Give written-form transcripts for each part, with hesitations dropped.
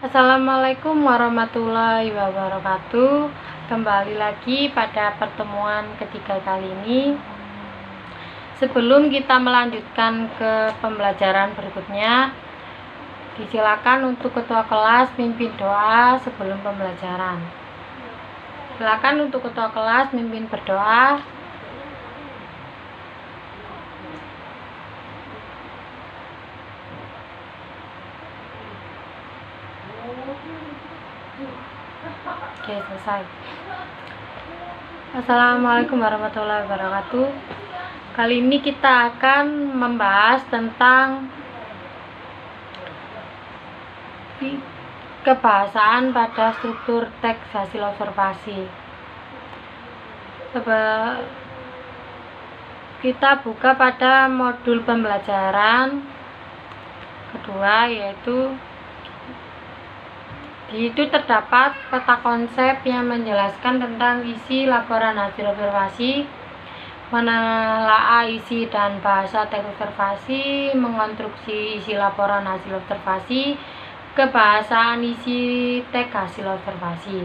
Assalamualaikum warahmatullahi wabarakatuh. Kembali lagi pada pertemuan ketiga kali ini. Sebelum kita melanjutkan ke pembelajaran berikutnya, disilakan untuk ketua kelas mimpin doa sebelum pembelajaran. Silakan untuk ketua kelas mimpin berdoa. Oke, selesai. Assalamualaikum warahmatullahi wabarakatuh. Kali ini kita akan membahas tentang kebahasaan pada struktur teks hasil observasi. Coba kita buka pada modul pembelajaran kedua, yaitu di itu terdapat peta konsep yang menjelaskan tentang isi laporan hasil observasi, menelaah isi dan bahasa teks observasi, mengonstruksi isi laporan hasil observasi, kebahasaan isi teks hasil observasi.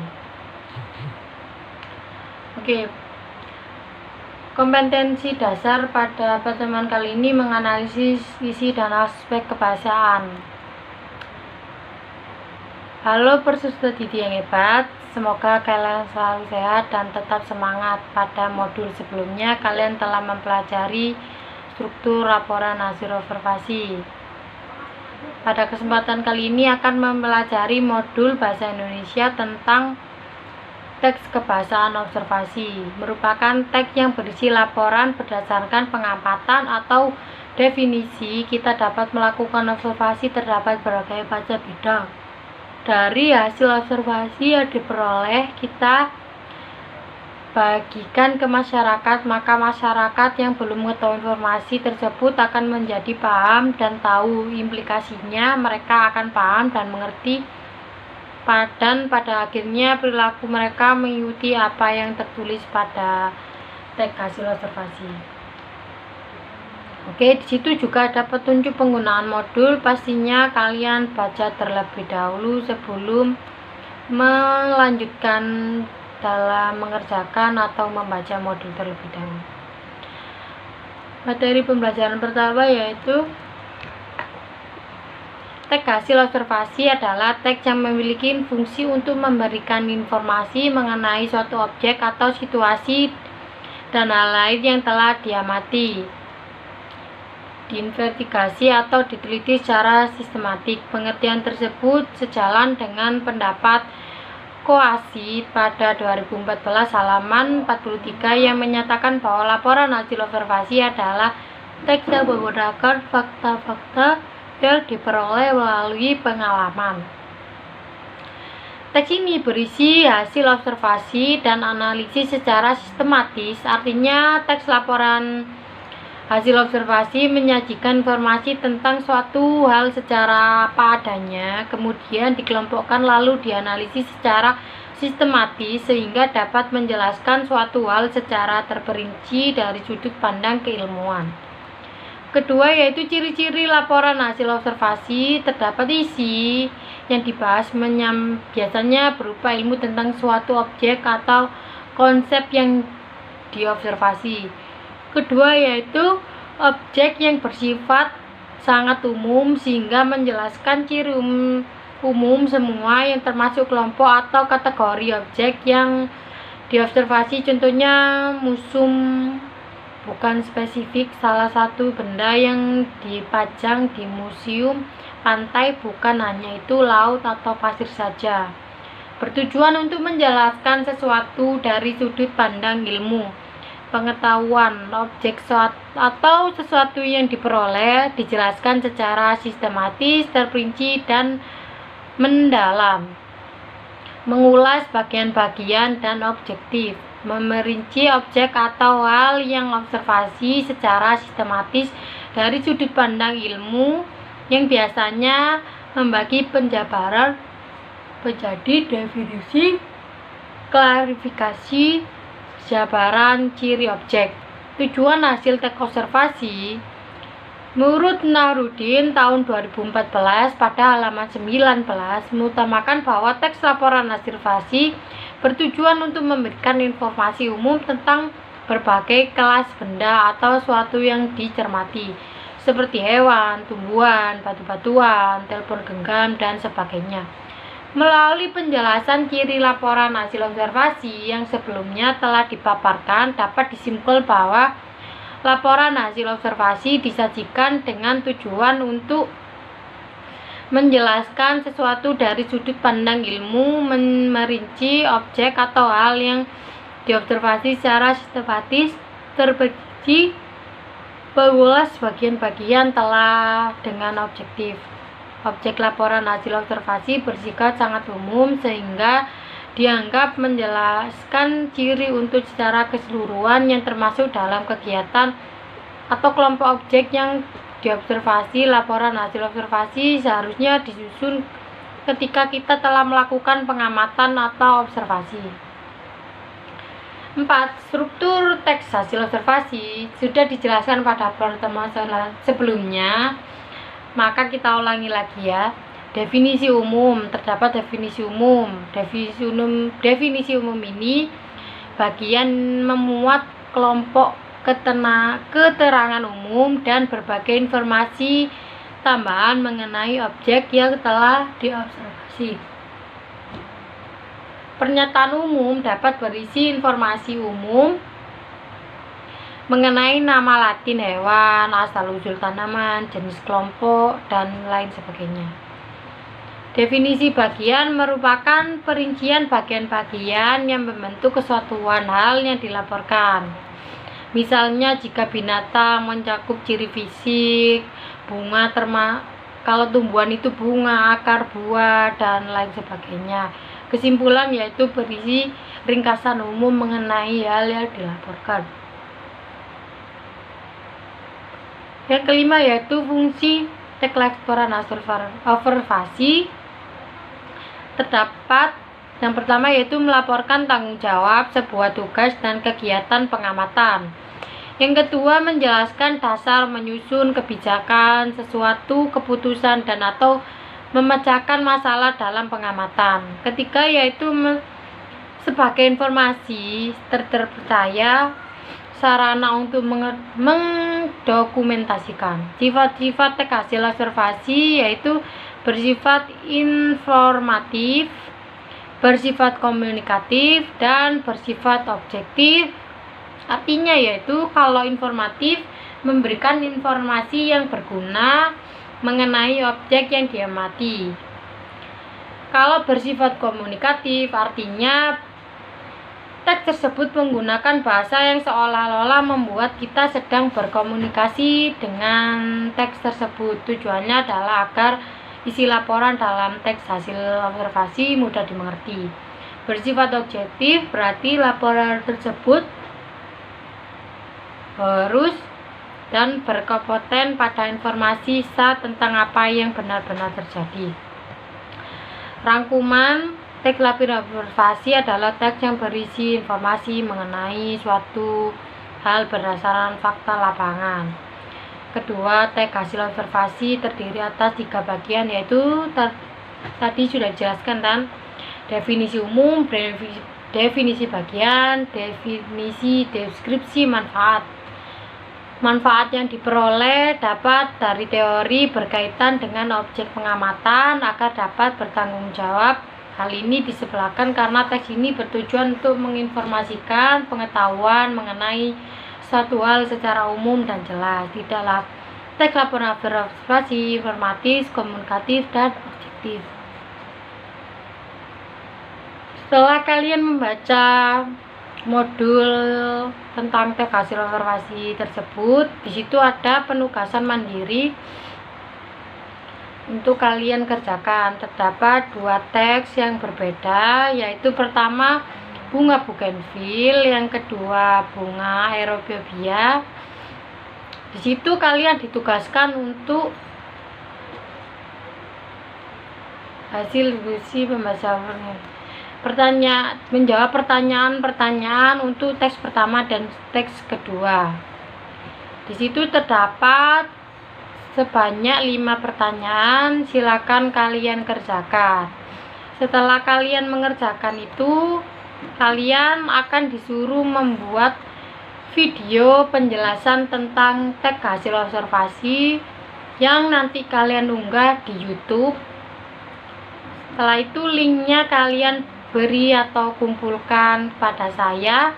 Oke. Kompetensi dasar pada pertemuan kali ini menganalisis isi dan aspek kebahasaan. Halo peserta didik yang hebat, semoga kalian selalu sehat dan tetap semangat. Pada modul sebelumnya kalian telah mempelajari struktur laporan hasil observasi. Pada kesempatan kali ini akan mempelajari modul bahasa Indonesia tentang teks kebahasaan observasi. Merupakan teks yang berisi laporan berdasarkan pengamatan atau definisi. Kita dapat melakukan observasi terdapat berbagai macam bidang. Dari hasil observasi yang diperoleh, kita bagikan ke masyarakat, maka masyarakat yang belum mengetahui informasi tersebut akan menjadi paham dan tahu implikasinya. Mereka akan paham dan mengerti, dan pada akhirnya perilaku mereka mengikuti apa yang tertulis pada teks hasil observasi. Oke, di situ juga ada petunjuk penggunaan modul. Pastinya kalian baca terlebih dahulu sebelum melanjutkan dalam mengerjakan atau membaca modul terlebih dahulu. Materi pembelajaran pertama yaitu teks hasil observasi adalah teks yang memiliki fungsi untuk memberikan informasi mengenai suatu objek atau situasi dan hal lain yang telah diamati, diinvestigasi atau diteliti secara sistematik. Pengertian tersebut sejalan dengan pendapat Koasi pada 2014 halaman 43 yang menyatakan bahwa laporan hasil observasi adalah teks yang menggunakan fakta-fakta yang diperoleh melalui pengalaman. Teks ini berisi hasil observasi dan analisis secara sistematis. Artinya teks laporan hasil observasi menyajikan informasi tentang suatu hal secara apa adanya, kemudian dikelompokkan lalu dianalisis secara sistematis sehingga dapat menjelaskan suatu hal secara terperinci dari sudut pandang keilmuan. Kedua yaitu ciri-ciri laporan hasil observasi. Terdapat isi yang dibahas biasanya berupa ilmu tentang suatu objek atau konsep yang diobservasi. Kedua yaitu objek yang bersifat sangat umum sehingga menjelaskan ciri umum semua yang termasuk kelompok atau kategori objek yang diobservasi. Contohnya museum bukan spesifik, salah satu benda yang dipajang di museum. Pantai bukan hanya itu laut atau pasir saja. Bertujuan untuk menjelaskan sesuatu dari sudut pandang ilmu pengetahuan. Objek atau sesuatu yang diperoleh dijelaskan secara sistematis, terperinci, dan mendalam. Mengulas bagian-bagian dan objektif. Memerinci objek atau hal yang observasi secara sistematis dari sudut pandang ilmu yang biasanya membagi penjabaran menjadi definisi, klarifikasi, jabaran ciri objek. Tujuan hasil teks observasi Menurut Nahrudin tahun 2014 pada halaman 19 mengutamakan bahwa teks laporan hasil fasi bertujuan untuk memberikan informasi umum tentang berbagai kelas benda atau suatu yang dicermati seperti hewan, tumbuhan, batu-batuan, telepon genggam, dan sebagainya. Melalui penjelasan ciri laporan hasil observasi yang sebelumnya telah dipaparkan, dapat disimpulkan bahwa laporan hasil observasi disajikan dengan tujuan untuk menjelaskan sesuatu dari sudut pandang ilmu, merinci objek atau hal yang diobservasi secara sistematis, terbagi pula bagian-bagian telah dengan objektif. Objek laporan hasil observasi bersifat sangat umum sehingga dianggap menjelaskan ciri untuk secara keseluruhan yang termasuk dalam kegiatan atau kelompok objek yang diobservasi. Laporan hasil observasi seharusnya disusun ketika kita telah melakukan pengamatan atau observasi. 4. Struktur teks hasil observasi sudah dijelaskan pada pertemuan sebelumnya, maka kita ulangi lagi ya. Definisi umum, terdapat definisi umum. Definisi umum ini bagian memuat kelompok keterangan umum dan berbagai informasi tambahan mengenai objek yang telah diobservasi. Pernyataan umum dapat berisi informasi umum mengenai nama latin hewan, asal-usul tanaman, jenis kelompok, dan lain sebagainya. Definisi bagian merupakan perincian bagian-bagian yang membentuk kesatuan hal yang dilaporkan. Misalnya jika binatang mencakup ciri fisik, bunga kalau tumbuhan itu bunga, akar, buah, dan lain sebagainya. Kesimpulan yaitu berisi ringkasan umum mengenai hal yang dilaporkan. Yang kelima yaitu fungsi teks laporan hasil observasi. Terdapat yang pertama yaitu melaporkan tanggung jawab, sebuah tugas dan kegiatan pengamatan. Yang kedua menjelaskan dasar menyusun kebijakan, sesuatu keputusan dan atau memecahkan masalah dalam pengamatan. Ketiga yaitu sebagai informasi terpercaya, sarana untuk mendokumentasikan. Sifat-sifat teks hasil observasi yaitu bersifat informatif, bersifat komunikatif, dan bersifat objektif. Artinya yaitu kalau informatif memberikan informasi yang berguna mengenai objek yang diamati. Kalau bersifat komunikatif artinya teks tersebut menggunakan bahasa yang seolah-olah membuat kita sedang berkomunikasi dengan teks tersebut. Tujuannya adalah agar isi laporan dalam teks hasil observasi mudah dimengerti. Bersifat objektif berarti laporan tersebut harus dan berkompeten pada informasi tentang apa yang benar-benar terjadi. Rangkuman teks laporan observasi adalah teks yang berisi informasi mengenai suatu hal berdasarkan fakta lapangan. Kedua, teks hasil observasi terdiri atas 3 bagian yaitu tadi sudah dijelaskan kan, definisi umum, definisi bagian, definisi deskripsi manfaat. Manfaat yang diperoleh dapat dari teori berkaitan dengan objek pengamatan agar dapat bertanggung jawab. Hal ini disebelahkan karena teks ini bertujuan untuk menginformasikan pengetahuan mengenai satu hal secara umum dan jelas. Tidaklah teks laporan observasi informatif, komunikatif, dan objektif. Setelah kalian membaca modul tentang teks hasil observasi tersebut, di situ ada penugasan mandiri untuk kalian kerjakan. Terdapat 2 teks yang berbeda, yaitu pertama bunga bougainville, yang kedua bunga aerobiobia. Di situ kalian ditugaskan untuk hasil diskusi pembahasan menjawab pertanyaan-pertanyaan untuk teks pertama dan teks kedua. Di situ terdapat sebanyak 5 pertanyaan, silakan kalian kerjakan. Setelah kalian mengerjakan itu, kalian akan disuruh membuat video penjelasan tentang teks hasil observasi yang nanti kalian unggah di YouTube. Setelah itu linknya kalian beri atau kumpulkan pada saya.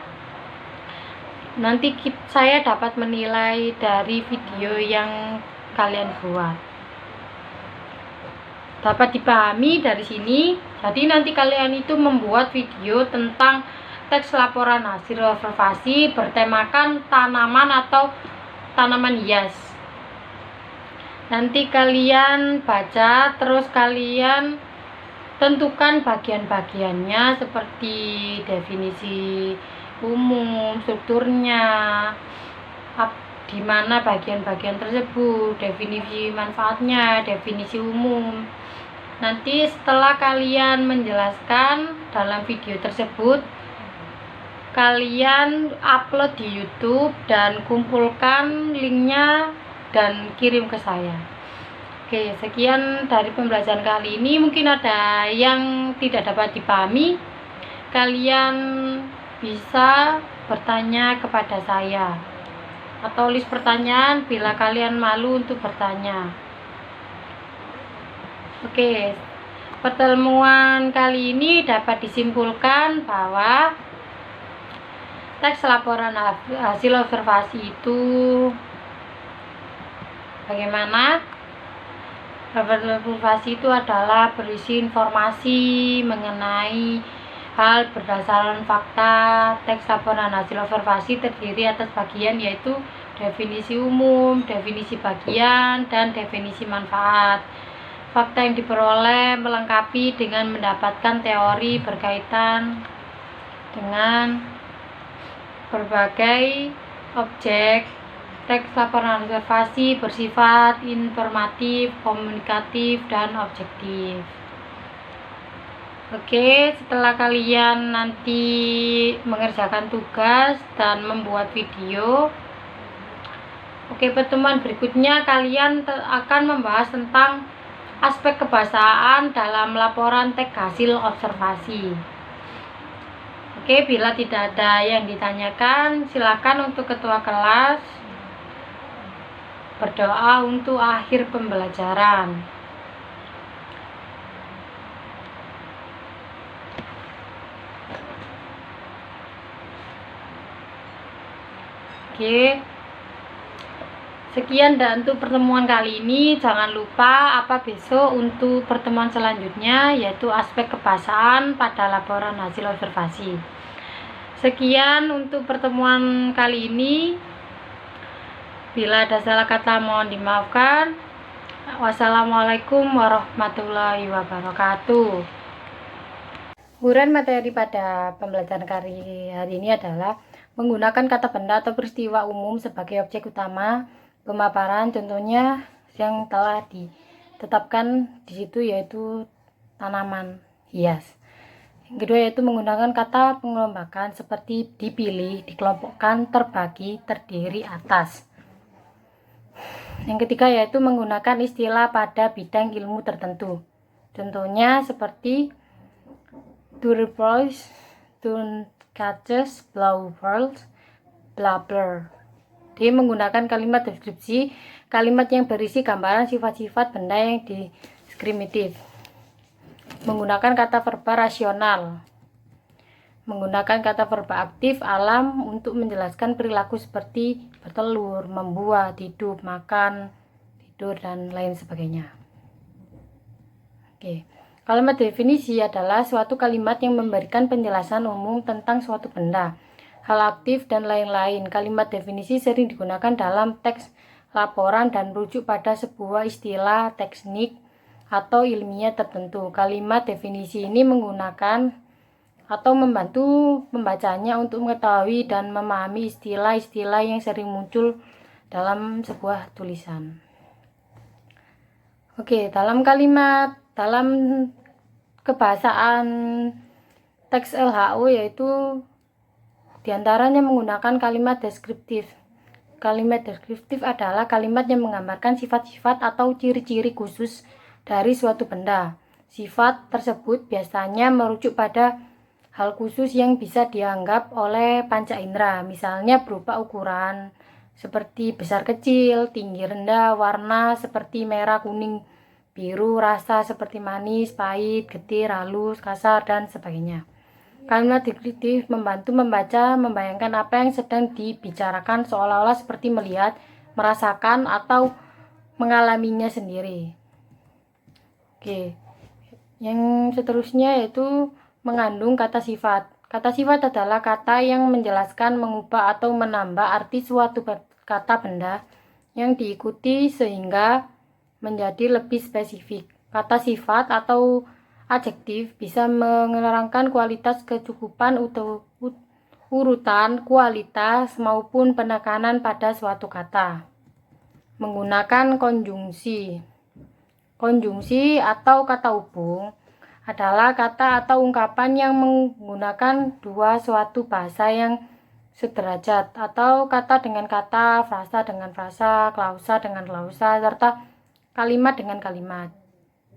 Nanti saya dapat menilai dari video yang kalian buat. Dapat dipahami dari sini. Jadi nanti kalian itu membuat video tentang teks laporan hasil observasi bertemakan tanaman atau tanaman hias. Nanti kalian baca, terus kalian tentukan bagian-bagiannya seperti definisi umum, strukturnya, di mana bagian-bagian tersebut, definisi manfaatnya, definisi umum. Nanti setelah kalian menjelaskan dalam video tersebut, kalian upload di YouTube dan kumpulkan linknya dan kirim ke saya. Oke, sekian dari pembelajaran kali ini. Mungkin ada yang tidak dapat dipahami, kalian bisa bertanya kepada saya atau list pertanyaan bila kalian malu untuk bertanya. Oke, pertemuan kali ini dapat disimpulkan bahwa teks laporan hasil observasi itu bagaimana? Laporan observasi itu adalah berisi informasi mengenai hal berdasarkan fakta. Teks laporan hasil observasi terdiri atas bagian yaitu definisi umum, definisi bagian, dan definisi manfaat. Fakta yang diperoleh melengkapi dengan mendapatkan teori berkaitan dengan berbagai objek. Teks laporan observasi bersifat informatif, komunikatif, dan objektif. Oke, setelah kalian nanti mengerjakan tugas dan membuat video, pertemuan berikutnya kalian akan membahas tentang aspek kebahasaan dalam laporan teks hasil observasi. Oke, bila tidak ada yang ditanyakan, silakan untuk ketua kelas berdoa untuk akhir pembelajaran. Oke. Sekian dan untuk pertemuan kali ini. Jangan lupa besok untuk pertemuan selanjutnya yaitu aspek kebahasaan pada laporan hasil observasi. Sekian untuk pertemuan kali ini. Bila ada salah kata mohon dimaafkan. Wassalamualaikum warahmatullahi wabarakatuh. Uraian materi pada pembelajaran hari ini adalah menggunakan kata benda atau peristiwa umum sebagai objek utama pemaparan. Contohnya yang telah ditetapkan di situ yaitu tanaman hias. Yang kedua yaitu menggunakan kata pengelombakan seperti dipilih, dikelompokkan, terbagi, terdiri, atas. Yang ketiga yaitu menggunakan istilah pada bidang ilmu tertentu. Contohnya seperti to replace, to catches, blow birds, blah blah. Dia menggunakan kalimat deskripsi, kalimat yang berisi gambaran sifat-sifat benda yang diskriminatif. Menggunakan kata verba rasional. Menggunakan kata verba aktif alam untuk menjelaskan perilaku seperti bertelur, membuat, hidup, makan, tidur, dan lain sebagainya. Oke. Kalimat definisi adalah suatu kalimat yang memberikan penjelasan umum tentang suatu benda, hal aktif, dan lain-lain. Kalimat definisi sering digunakan dalam teks laporan dan merujuk pada sebuah istilah teknik atau ilmiah tertentu. Kalimat definisi ini menggunakan atau membantu pembacanya untuk mengetahui dan memahami istilah-istilah yang sering muncul dalam sebuah tulisan. Oke, dalam kebahasaan teks LHO yaitu diantaranya menggunakan kalimat deskriptif. Kalimat deskriptif adalah kalimat yang menggambarkan sifat-sifat atau ciri-ciri khusus dari suatu benda. Sifat tersebut biasanya merujuk pada hal khusus yang bisa dianggap oleh panca indera, misalnya berupa ukuran seperti besar kecil, tinggi rendah, warna seperti merah, kuning, biru, rasa seperti manis, pahit, getir, halus, kasar, dan sebagainya. Kalimat deskriptif membantu membaca membayangkan apa yang sedang dibicarakan seolah-olah seperti melihat, merasakan, atau mengalaminya sendiri. Oke, yang seterusnya yaitu mengandung kata sifat. Kata sifat adalah kata yang menjelaskan, mengubah, atau menambah arti suatu kata benda yang diikuti sehingga menjadi lebih spesifik. Kata sifat atau adjektif bisa menerangkan kualitas, kecukupan, urutan, kualitas, maupun penekanan pada suatu kata. Menggunakan konjungsi. Konjungsi atau kata hubung adalah kata atau ungkapan yang menggunakan dua suatu bahasa yang sederajat, atau kata dengan kata, frasa dengan frasa, klausa dengan klausa, serta kalimat dengan kalimat.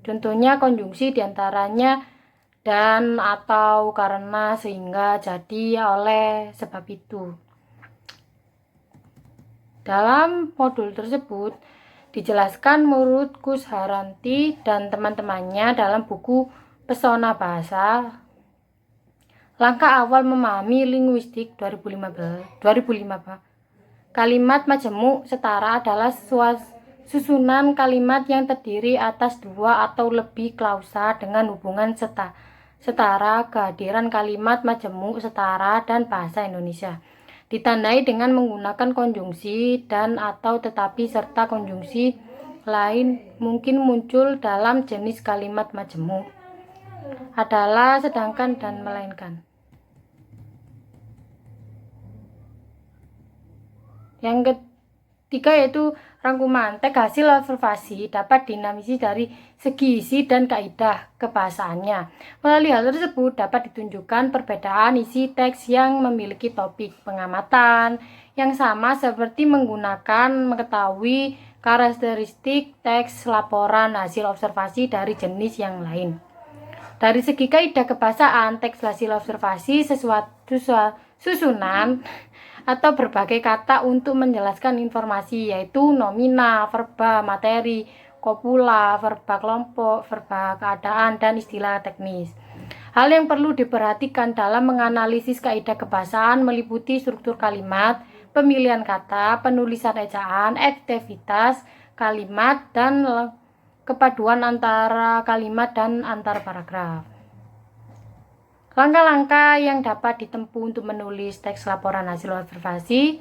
Contohnya konjungsi diantaranya dan, atau, karena, sehingga, jadi, oleh, sebab itu. Dalam modul tersebut dijelaskan menurut Kus Haranti dan teman-temannya dalam buku Pesona Bahasa, Langkah Awal Memahami Linguistik 2005. Kalimat majemuk setara adalah susunan kalimat yang terdiri atas dua atau lebih klausa dengan hubungan setara, kehadiran kalimat majemuk setara dan bahasa Indonesia. Ditandai dengan menggunakan konjungsi dan atau tetapi serta konjungsi lain mungkin muncul dalam jenis kalimat majemuk adalah sedangkan dan melainkan. Yang ketiga yaitu rangkuman. Teks hasil observasi dapat dinamisi dari segi isi dan kaidah kebahasaannya. Melalui hal tersebut dapat ditunjukkan perbedaan isi teks yang memiliki topik pengamatan yang sama seperti mengetahui karakteristik teks laporan hasil observasi dari jenis yang lain. Dari segi kaidah kebahasaan, teks hasil observasi sesuatu susunan atau berbagai kata untuk menjelaskan informasi, yaitu nomina, verba, materi, kopula, verba kelompok, verba keadaan, dan istilah teknis. Hal yang perlu diperhatikan dalam menganalisis kaidah kebahasaan meliputi struktur kalimat, pemilihan kata, penulisan ejaan, efektivitas kalimat, dan kepaduan antara kalimat dan antar paragraf. Langkah-langkah yang dapat ditempuh untuk menulis teks laporan hasil observasi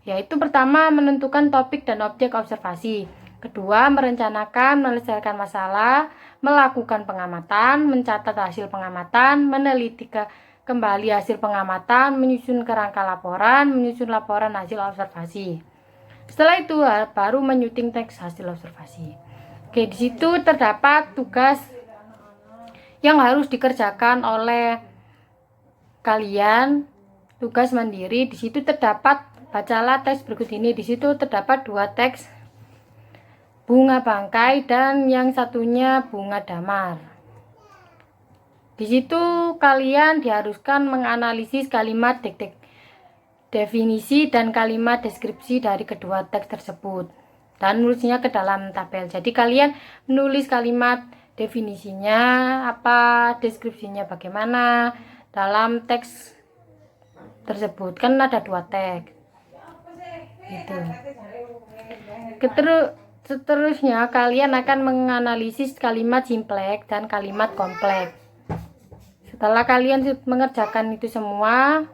yaitu pertama, menentukan topik dan objek observasi. Kedua, merencanakan, menyelesaikan masalah, melakukan pengamatan, mencatat hasil pengamatan, meneliti kembali hasil pengamatan, menyusun kerangka laporan, menyusun laporan hasil observasi. Setelah itu baru menyuting teks hasil observasi. Oke, di situ terdapat tugas yang harus dikerjakan oleh kalian, tugas mandiri. Di situ terdapat, bacalah teks berikut ini. Di situ terdapat dua teks, bunga bangkai dan yang satunya bunga damar. Di situ kalian diharuskan menganalisis kalimat definisi dan kalimat deskripsi dari kedua teks tersebut dan menulisnya ke dalam tabel. Jadi kalian menulis kalimat definisinya apa, deskripsinya bagaimana dalam teks tersebut. Kan ada dua teks gitu. Seterusnya kalian akan menganalisis kalimat simpleks dan kalimat kompleks. Setelah kalian mengerjakan itu semua,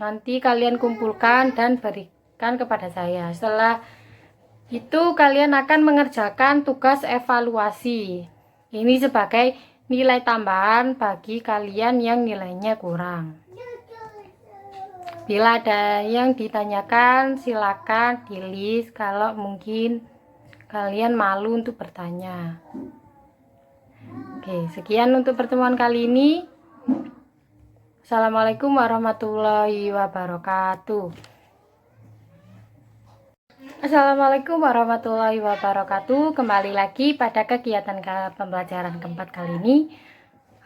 nanti kalian kumpulkan dan berikan kepada saya. Setelah itu kalian akan mengerjakan tugas evaluasi. Ini sebagai nilai tambahan bagi kalian yang nilainya kurang. Bila ada yang ditanyakan, silakan tulis. Kalau mungkin kalian malu untuk bertanya. Oke, sekian untuk pertemuan kali ini. Assalamualaikum warahmatullahi wabarakatuh. Assalamualaikum warahmatullahi wabarakatuh. Kembali lagi pada kegiatan pembelajaran keempat kali ini.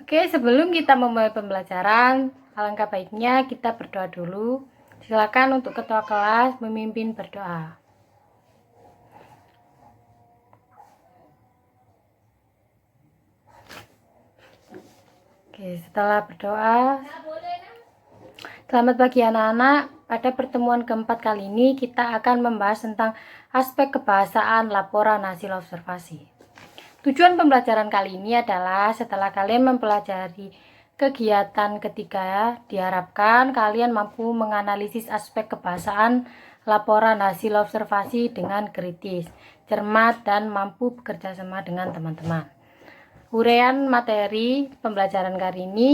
Oke, sebelum kita memulai pembelajaran, alangkah baiknya kita berdoa dulu. Silakan untuk ketua kelas memimpin berdoa. Oke, setelah berdoa, selamat pagi anak-anak. Pada pertemuan keempat kali ini kita akan membahas tentang aspek kebahasaan laporan hasil observasi. Tujuan pembelajaran kali ini adalah setelah kalian mempelajari kegiatan ketiga, diharapkan kalian mampu menganalisis aspek kebahasaan laporan hasil observasi dengan kritis, cermat, dan mampu bekerja sama dengan teman-teman. Uraian materi pembelajaran kali ini